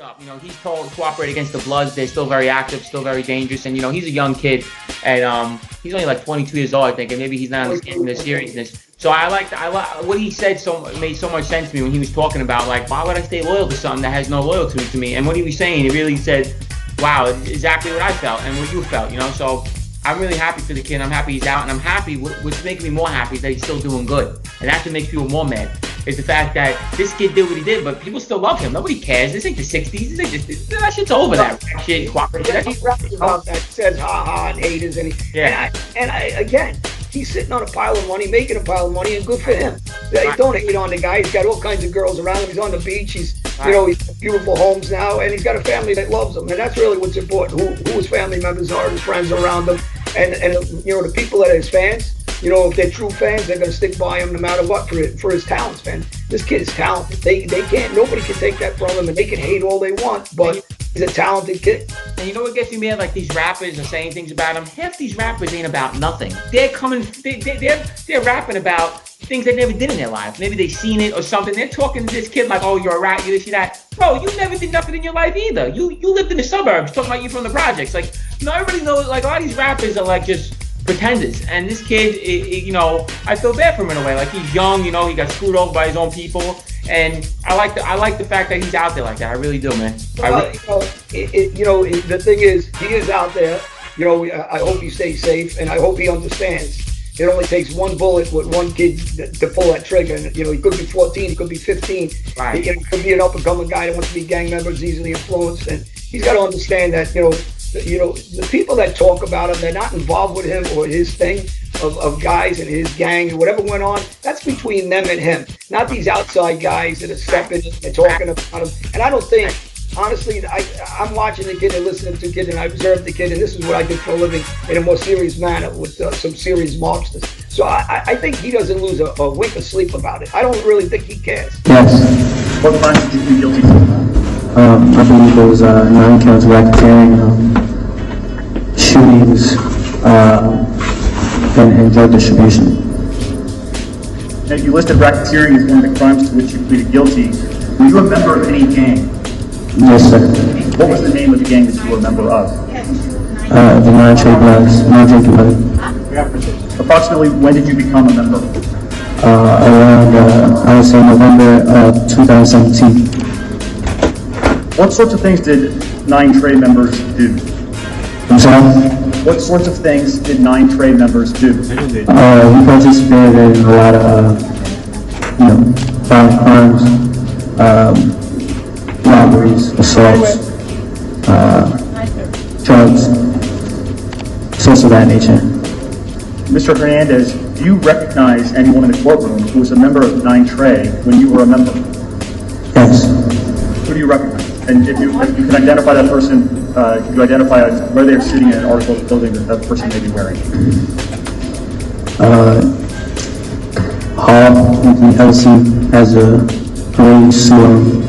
up. He's told to cooperate against the Bloods. They're still very active, still very dangerous, and he's a young kid, and he's only like 22 years old, I think, and maybe he's not understanding the seriousness. So I like what he said. Made so much sense to me when he was talking about, like, why would I stay loyal to something that has no loyalty to me? And what he was saying, he really said, wow, exactly what I felt and what you felt. So I'm really happy for the kid. I'm happy he's out, and I'm happy. What's making me more happy is that he's still doing good, and that's what makes people more mad. Is the fact that this kid did what he did, but people still love him. Nobody cares. This ain't the 60s. This ain't just, that shit's over. That shit, cooperation. He raps about that, says ha ha and haters, and again, he's sitting on a pile of money, making a pile of money, and good for him. Right. Don't hate on the guy. He's got all kinds of girls around him. He's on the beach. He's he's got beautiful homes now, and he's got a family that loves him, and that's really what's important. Who his family members are, his friends around him, and the people that are his fans. If they're true fans, they're gonna stick by him no matter what for his talents, man. This kid is talented. They can't. Nobody can take that from him, and they can hate all they want, but he's a talented kid. And you know what gets me mad? Like, these rappers are saying things about him. Half these rappers ain't about nothing. They're they're rapping about things they never did in their life. Maybe they seen it or something. They're talking to this kid like, oh, you're a rat, you this, you that. Bro, you never did nothing in your life either. You lived in the suburbs, talking about you from the projects. Like, everybody knows. Like, a lot of these rappers are like just pretenders, and this kid, I feel bad for him in a way. Like, he's young, he got screwed over by his own people, and I like the fact that he's out there like that. I really do, man. The thing is, he is out there. I hope he stays safe, and I hope he understands. It only takes one bullet with one kid to pull that trigger, and he could be 14, he could be 15. Right. He could be an up-and-coming guy that wants to be gang members, easily influenced, and he's got to understand that the people that talk about him, they're not involved with him or his thing of guys and his gang and whatever went on. That's between them and him, not these outside guys that are stepping and talking about him. And I don't think, honestly, I'm watching the kid and listening to the kid, and I observe the kid, and this is what I do for a living in a more serious manner with some serious mobsters. So I think he doesn't lose a wink of sleep about it. I don't really think he cares. Yes. What crimes did you plead guilty to? I believe it was 9 counts of racketeering, shootings, and drug distribution. Now, you listed racketeering as one of the crimes to which you pleaded guilty. Were you a member of any gang? Yes, sir. What was the name of the gang that you were a member of? The non-trade blacks, non-drinking blood. Approximately when did you become a member? Around, I would say November of 2017. What sorts of things did 9 trade members do? I'm sorry? What sorts of things did 9 trade members do? We participated in a lot of, violent crimes, robberies, assaults, drugs, sorts of that nature. Mr. Hernandez, do you recognize anyone in the courtroom who was a member of 9 Trey when you were a member? Yes. Who do you recognize? And if you can identify that person, can you identify where they're sitting in an article of clothing that person may be wearing? Hall, Elsie has a gray suit.